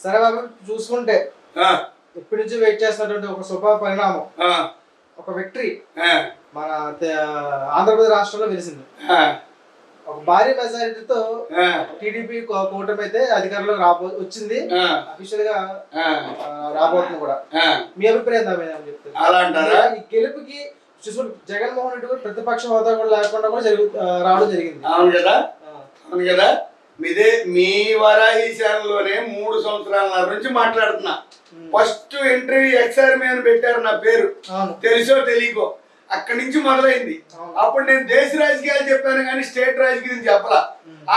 సరే బాబు చూసుకుంటే ఎప్పటి నుంచి వెయిట్ చేస్తున్నటువంటి ఒక శుభ పరిణామం, ఒక విక్టరీ మన ఆంధ్రప్రదేశ్ రాష్ట్రంలో వెలిసింది. ఒక భారీ మెజారిటీతో టీడీపీ కూటమి అయితే అధికారంలో వచ్చింది, అఫీషియల్ గా రాబోతుంది కూడా. మీ అభిప్రాయం చెప్తారు? ఈ గెలుపుకి జగన్మోహన్ రెడ్డి కూడా ప్రతిపక్ష హోదా కూడా లేకుండా కూడా రావడం జరిగింది. అవును కదా, అవును కదా. మీ వరాహి ఛానల్లోనే 3 సంవత్సరాల నుంచి మాట్లాడుతున్నా. ఫస్ట్ ఇంటర్వ్యూ ఎక్స్ఆర్మీ అని పెట్టారు, నా పేరు తెలుసో తెలియకో, అక్కడి నుంచి మొదలైంది. అప్పుడు నేను దేశ రాజకీయాలు చెప్పాను కానీ స్టేట్ రాజకీయం చెప్పలా.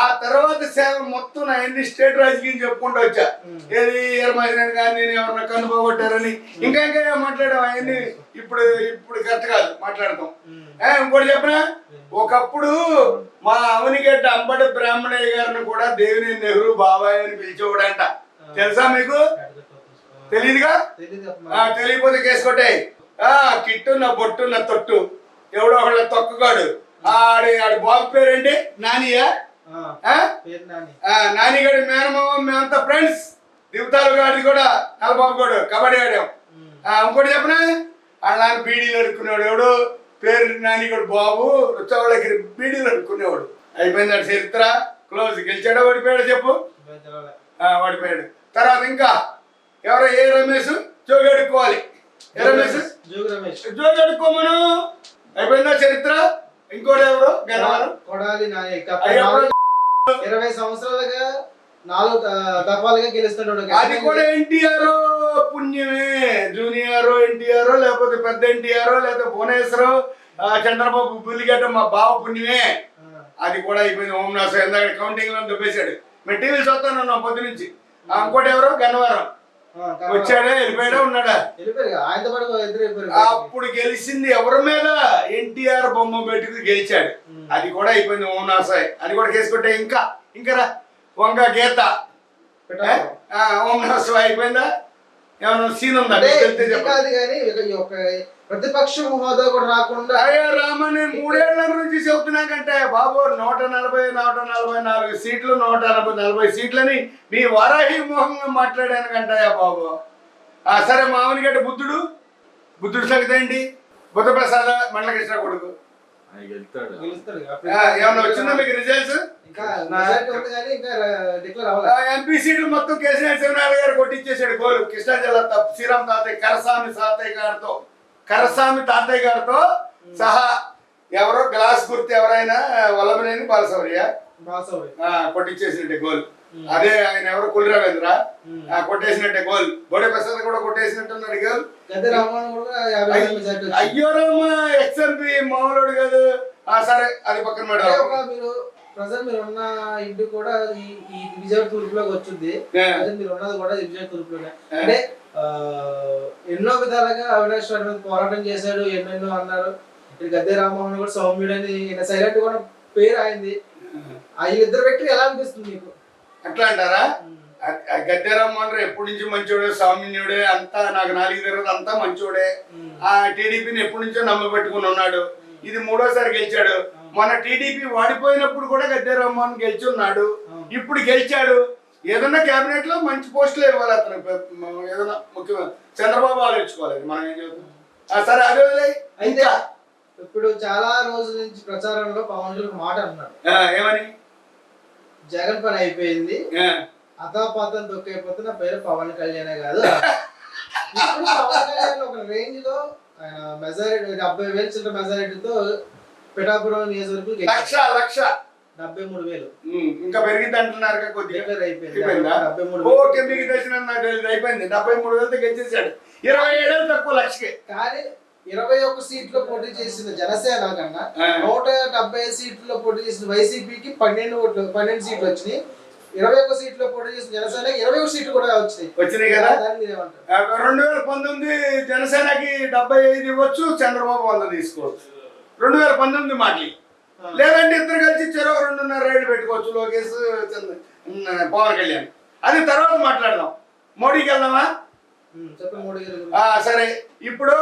ఆ తర్వాత సేవ మొత్తం నా ఎన్ని స్టేట్ రాజకీయం చెప్పుకుంటూ వచ్చా. ఏది ఏర్మాసిన కానీ నేను ఎవరన్నా కనుపోగొట్టారని ఇంకా ఇంకా మాట్లాడాం. అవన్నీ ఇప్పుడు కరెక్ట్ కాదు మాట్లాడతాం. ఇంకోటి చెప్పనా, ఒకప్పుడు మా అవనిగడ్డ అంబటి బ్రాహ్మణయ్య గారిని కూడా దేవినేని నెహ్రూ బాబాయ్ అని పిలిచేవాడంట. తెలుసా మీకు? తెలీదుగా? తెలియకపోతే కేసుకొట్టే. కిట్టున్న బొట్టున్న తొట్టు ఎవడో ఒకళ్ళ తొక్కగాడు. ఆడి బాబు పేరేంటి? నానియా? నానిగాడి మేనమామ, మేమంతా ఫ్రెండ్స్. దిగుతాలు గాడి కూడా నలబాబు గాడు కబడ్డీ ఆడాం. ఇంకోటి చెప్పనా, వాళ్ళ నాన్న బీడీలు అడుక్కునేవాడు. ఎవడు పేరు నానిగాడు బాబు, రుచ్చవాళ్ళకి బీడీలు అడుక్కునేవాడు. అయిపోయింది అటు చరిత్ర క్లోజ్. గెలిచాడో ఓడిపోయాడు చెప్పు? ఓడిపోయాడు. తర్వాత ఇంకా ఎవరో ఏ రమేష్ జోగి అడుక్కోవాలి. ఏ రమేష్ జోగి అడుక్కోమను. అయిపోయిందా చరిత్ర? ఇంకోటి ఎవరు? కొడాలి నాయక్ 20 సంవత్సరాలుగా 4 దఫాలుగా గెలుస్తున్నాడు. అది కూడా ఎన్టీఆర్ పుణ్యమే. జూనియర్ ఎన్టీఆర్ లేకపోతే పెద్ద ఎన్టీఆర్ లేకపోతే భువనేశ్వరం చంద్రబాబు పులిగడ్డ మా బావ పుణ్యమే. అది కూడా అయిపోయింది. ఓంనాథ్ ఎందాక కౌంటింగ్ లో దొబ్బేశాడు. మేము టీవీలు చూస్తాను పొద్దు నుంచి. ఇంకోటి ఎవరు? గన్నవరం వచ్చాడా? వెళ్ళిపోయాడా? ఉన్నాడా? అప్పుడు గెలిచింది ఎవరి మీద? ఎన్టీఆర్ బొమ్మ పెట్టుకుని గెలిచాడు. అది కూడా అయిపోయింది. ఓంనాథ్ అది కూడా కేసు కొట్టే. ఇంకా రా వంగ గీత ఓంనాథ్ అయిపోయిందా? ఏమన్నా సీన్ ఉందా? ప్రతిపక్ష హోదా కూడా రాకుండా అయ్యా రామని 3 ఏళ్ల నుంచి చెబుతున్నాకంటే బాబు 144 సీట్లు 140 సీట్లని మీ వరాహి మోహంగా మాట్లాడాను కంటయా బాబు. సరే మామూలుగడ్డ బుద్ధుడు సంగతి ఏంటి? బుద్ధప్రసాద్ మండలకృష్ణ కొడుకు ఏమన్నా వచ్చిందా మీకు రిజల్ట్స్? ఎంపీ సీట్లు మొత్తం కేసీఆర్ శివనారాయణ గారు కొట్టించేశాడు గోలు. కృష్ణా జిల్లా శ్రీరామ్ తాతయ్య కరస్వామి తాతయ్య గారితో సహా ఎవరో గ్లాస్ గుర్తు ఎవరైనా వల్లభనేని బాలశౌర్య కొట్టించేసినట్టే గోల్. అదే ఆయన ఎవరో కులి రవీంద్ర కొట్టేసినట్టే గోల్. బోడే ప్రసాద్ కూడా కొట్టేసినట్టున్నాడు గోల్. అయ్యో రామ ఎక్స్ఎల్పి మామూలు కాదు. సరే అది పక్కన మీరు ఉన్న ఇంటి కూడా ఈ విజయ తూర్పులోకి వచ్చింది. మీరు ఉన్నది కూడా విజయ తూర్పులోనే. అంటే ఎన్నో విధాలుగా అవినాష్ రెడ్డి మీద పోరాటం చేశాడు, ఎన్నెన్నో అన్నారు. గద్దె రామ్మోహన్ కూడా సౌమ్యుడని సైలెంట్ కూడా పేరు అయింది. ఆ ఇద్దరు వ్యక్తులు ఎలా అనిపిస్తుంది మీకు? అట్లా అంటారా? గద్దె రామ్మోహన్ ఎప్పటి నుంచి మంచోడే, సౌమ్యుడే, అంతా నాకు 4 తరగతి అంతా మంచోడే. ఆ టీడీపీని ఎప్పటి నుంచో నమ్మబెట్టుకుని ఉన్నాడు. ఇది 3వసారి గెలిచాడు. మొన్న టీడీపీ వాడిపోయినప్పుడు కూడా గద్దె రామ్మోహన్ గెలిచి ఉన్నాడు. ఇప్పుడు గెలిచాడు. ఏదన్నా కేబినెట్ లో మంచి పోస్టులు ఇవ్వాలి అతను. ఏదన్నా ముఖ్యమైన చంద్రబాబు ఆలోచించుకోవాలి. మనం ఏం చెబుతాం? సరే అదే అయితే ఇప్పుడు చాలా రోజుల నుంచి ప్రచారంలో పవన్ కళ్యాణ్ మాట అన్నాడు. ఏమని? జగన్ పని అయిపోయింది, అతాపాతం తొక్కైపోతే నా పేరు పవన్ కళ్యాణే కాదు. ఇప్పుడు పవన్ కళ్యాణ్ ఒక రేంజ్ లో ఆయన మెజారిటీ 70,000 చిల్లర మెజారిటీతో పిఠాపురం నియోజకవర్గం 73,000 ఇంకా పెరిగింది అంటున్నారు. కొద్దిగా అయిపోయిందా? అయిపోయింది. 73,000 గెలిచేసాడు. 27,000 తక్కువ లక్షకి. కానీ 21 సీట్లో పోటీ చేసిన జనసేన కన్నా 170 సీట్లో పోటీ చేసిన వైసీపీకి 12 సీట్లు వచ్చినాయి. 21 సీట్లో పోటీ చేసిన జనసేన 21 సీట్లు కూడా వచ్చినాయి కదా. 2019 జనసేనకి 75 ఇవ్వచ్చు, చంద్రబాబు 100 తీసుకోవచ్చు. 2019 మాటలు. లేదంటే ఇద్దరు కలిసి చెరో 2.5 రైళ్లు పెట్టుకోవచ్చు, లోకేష్ పవన్ కళ్యాణ్. అది తర్వాత మాట్లాడదాం. మోడీకి వెళ్దామా? సరే, ఇప్పుడు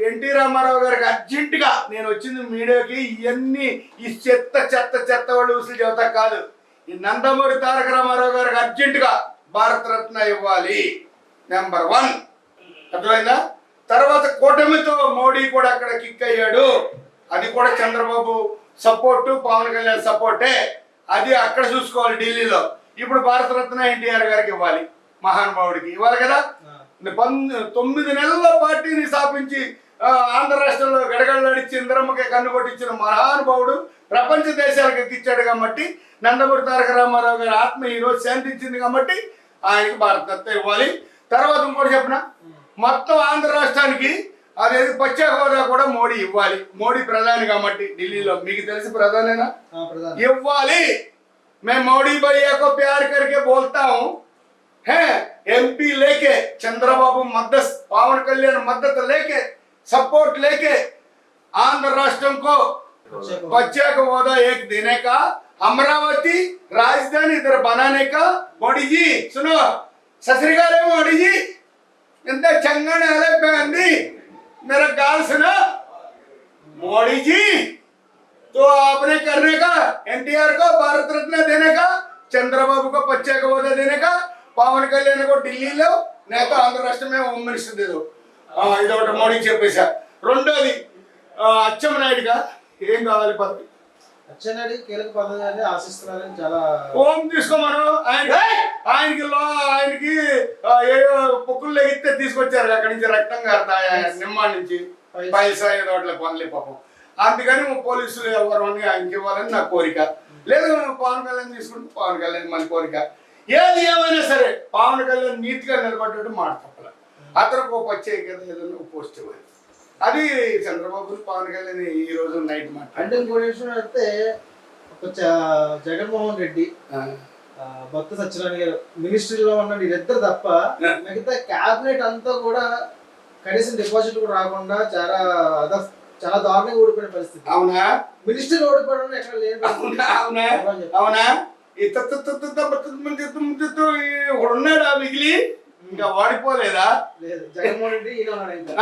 ఎన్టీ రామారావు గారికి అర్జెంటుగా నేను వచ్చింది మీడియాకి ఇవన్నీ ఈ చెత్త వాళ్ళు ఉసులు చెబుతా కాదు. ఈ నందమూరి తారక రామారావు గారికి అర్జెంటుగా భారతరత్న ఇవ్వాలి. నెంబర్ 1 అర్థమైందా? తర్వాత కూటమితో మోడీ కూడా అక్కడ కిక్ అయ్యాడు. అది కూడా చంద్రబాబు సపోర్టు, పవన్ కళ్యాణ్ సపోర్టే. అది అక్కడ చూసుకోవాలి ఢిల్లీలో. ఇప్పుడు భారతరత్న ఎన్టీఆర్ గారికి ఇవ్వాలి, మహానుభావుడికి ఇవ్వాలి కదా. 9 నెలల పార్టీని స్థాపించి ఆంధ్ర రాష్ట్రంలో గడగడలాడిచ్చి ఇంద్రమ్మకి కన్ను కొట్టించిన మహానుభావుడు ప్రపంచ దేశాలకు ఎక్కిచ్చాడు కాబట్టి, నందమూరి తారక రామారావు గారి ఆత్మ ఈరోజు శాంతించింది కాబట్టి ఆయనకి భారతరత్న ఇవ్వాలి. తర్వాత ఇంకోటి చెప్పిన, మొత్తం ఆంధ్ర రాష్ట్రానికి అదేది ప్రత్యేక హోదా కూడా మోడీ ఇవ్వాలి. మోడీ ప్రధాని కాబట్టి ఢిల్లీలో, మీకు తెలిసి ప్రధానేనా, ఇవ్వాలి. मैं मोदी भैया को प्यार करके बोलता हूँ है, एमपी लेके चंद्रबाबू मदद, पवन कल्याण मदद लेके, सपोर्ट लेके आंध्र राष्ट्र को प्रत्యేక होदा एक देने का, अमरावती राजधानी इधर बनाने का. मोदी जी सुनो, सत श्री अकाल मोदी जी, इंత चंगन है मेरा गाल सुनो. मोदी जी तो आपने करने का, एनटीआर को भारत रत्न देने का, चंद्रबाबू को प्रत्యేక होदा देने का, पवन कल्याण को ఢిల్లీ లో నేత ఆంధ్ర రాష్ట్రమే హోమ్ మినిస్టర్ దేదో. ఇదొకటి మోడీ చెప్పేశా. రెండోది అచ్చెన్నాయుడుగా ఏం కావాలి పదవి? అచ్చెన్నాయుడు కీలక పదవి ఆశిస్తున్నారని చాలా హోమ్ తీసుకోమను. ఆయనకి ఏదో పొక్కులు లెగిస్తే తీసుకొచ్చారు అక్కడి నుంచి, రక్తం కారుతాయి నిమ్మాడి నుంచి, పైసా ఏదో ఒకటి పనులే పాపం. అందుకని పోలీసులు ఎవరిని ఆయనకి ఇవ్వాలని నా కోరిక. లేదు పవన్ కళ్యాణ్ తీసుకుంటే పవన్ కళ్యాణ్ మన కోరిక. ఏది ఏమైనా సరే పవన్ కళ్యాణ్ నీతిగా నిలబడ్డాడు, మాట తప్పల. అతనికి ఒక ప్రత్యేక ఏదైనా పోస్ట్ ఇవ్వాలి. అది చంద్రబాబు పవన్ కళ్యాణ్ ఈ రోజు నైట్ మాట. అంటే ఇంకో విషయం అయితే, ఒక జగన్మోహన్ రెడ్డి, భక్త సత్యనారాయణ గారు మినిస్ట్రీలో ఉన్న వీరిద్దరు తప్ప మిగతా క్యాబినెట్ అంతా కూడా కనీసం డిపాజిట్ కూడా రాకుండా చాలా దారుణంగా ఓడిపోయిన పరిస్థితి. అవునా? మినిస్టర్ ఓడిపోవడం ఎక్కడ లేదు. అవునా? అవునా? ఉన్నాడా మిగిలి ఇంకా వాడిపోలేదా? లేదు, జగన్మోహన్ రెడ్డి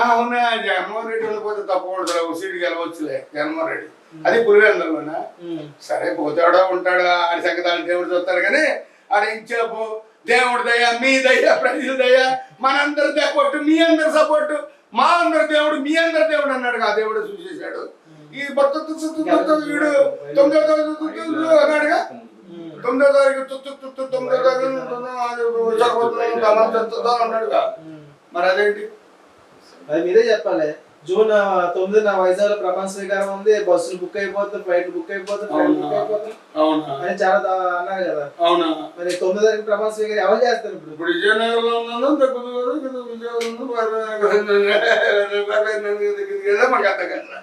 అవునా? జగన్మోహన్ రెడ్డి ఉండిపోతే తప్పకూడదు, సీటు గెలవచ్చులే జగన్మోహన్ రెడ్డి. అది పులివెందులోనా? సరే పోతాడో ఉంటాడో ఆడి సంగతి దేవుడు చూస్తాడు కానీ, ఆడించేపు దేవుడి దయ, మీ దయ, ప్రజల దయ, మనందరి సపోర్టు, మీ అందరి సపోర్టు, మా అందరి దేవుడు, మీ అందరి దేవుడు అన్నాడు. ఆ దేవుడు చూసేశాడు. ఈ వీడు 9వ తారీఖు అన్నాడుగా, 9వ తారీఖు అన్నాడుగా. మరి అదేంటి? అది మీరే చెప్పాలి. జూన్ 9న వైజాగ్ లో ప్రమాణ స్వీకారం ఉంది, బస్సులు బుక్ అయిపోతాయి, ఫ్లైట్ బుక్ అయిపోతాయి, ట్రైన్ బుక్ అయిపోతాయి అని చాలా అన్నారు కదా. అవునా? మరి 9వ తారీఖు ప్రమాణ స్వీకారం ఎవరు చేస్తారు? ఇప్పుడు విజయనగరంలో ఉన్నాను, మాకు అంతకన్నా